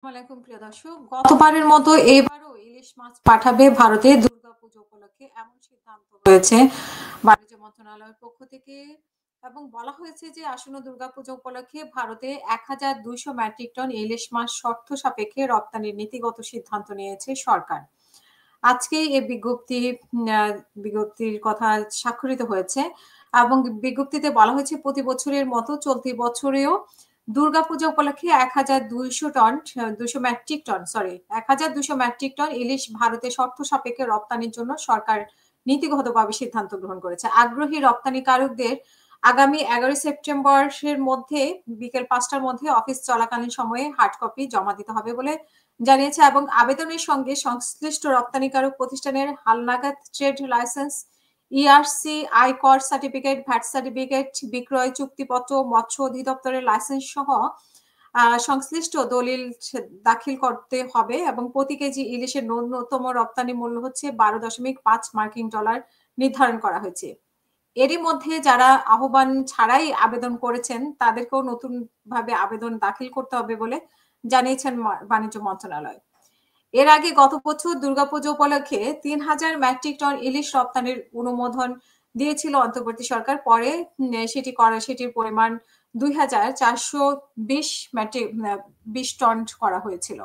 আসসালামাইকুম প্রিয় দর্শক, গতবারের মতো এবারও ইলিশ মাছ পাঠাবে ভারতে দুর্গাপুজো উপলক্ষে এমন সিদ্ধান্ত হয়েছে বাণিজ্য মন্ত্রণালয়ের পক্ষ থেকে। এবং বলা হয়েছে যে আসন্ন দুর্গাপুজো উপলক্ষে ভারতে 1200 মেট্রিক টন ইলিশ মাছ শর্ত সাপেক্ষে রপ্তানির নীতিগত সিদ্ধান্ত নিয়েছে সরকার। আজকেই এই বিজ্ঞপ্তির কথা স্বাক্ষরিত হয়েছে এবং বিজ্ঞপ্তিতে বলা হয়েছে প্রতি বছরের মতো চলতি বছরেও দুর্গাপূজা উপলক্ষে 1200 মেট্রিক টন ইলিশ ভারতে শর্ত সাপেক্ষে রপ্তানির জন্য সরকার নীতিগতভাবে সিদ্ধান্ত গ্রহণ করেছে। আগ্রহী রপ্তানিকারকদের আগামী 11 সেপ্টেম্বরের মধ্যে বিকেল 5টার মধ্যে অফিস চলাকালীন সময়ে হার্ড কপি জমা দিতে হবে বলে জানিয়েছে এবং আবেদনের সঙ্গে সংশ্লিষ্ট রপ্তানিকারক প্রতিষ্ঠানের হালনাগাদ ট্রেড লাইসেন্স, ইআরসি, আয়কর সার্টিফিকেট, ভ্যাট সার্টিফিকেট, বিক্রয় চুক্তিপত্র, মৎস্য অধিদপ্তরের লাইসেন্স সহ সংশ্লিষ্ট দলিল দাখিল করতে হবে এবং প্রতি কেজি ইলিশের ন্যূনতম রপ্তানি মূল্য হচ্ছে 12.5 মার্কিন ডলার নির্ধারণ করা হয়েছে। এরই মধ্যে যারা আহ্বান ছাড়াই আবেদন করেছেন তাদেরকেও নতুন ভাবে আবেদন দাখিল করতে হবে বলে জানিয়েছেন বাণিজ্য মন্ত্রণালয়। এর আগে গত বছর দুর্গাপুজো উপলক্ষে 3000 মেট্রিক টন ইলিশ রপ্তানির অনুমোদন দিয়েছিল অন্তর্বর্তী সরকার। পরে সেটির পরিমাণ 2420 টন করা হয়েছিল।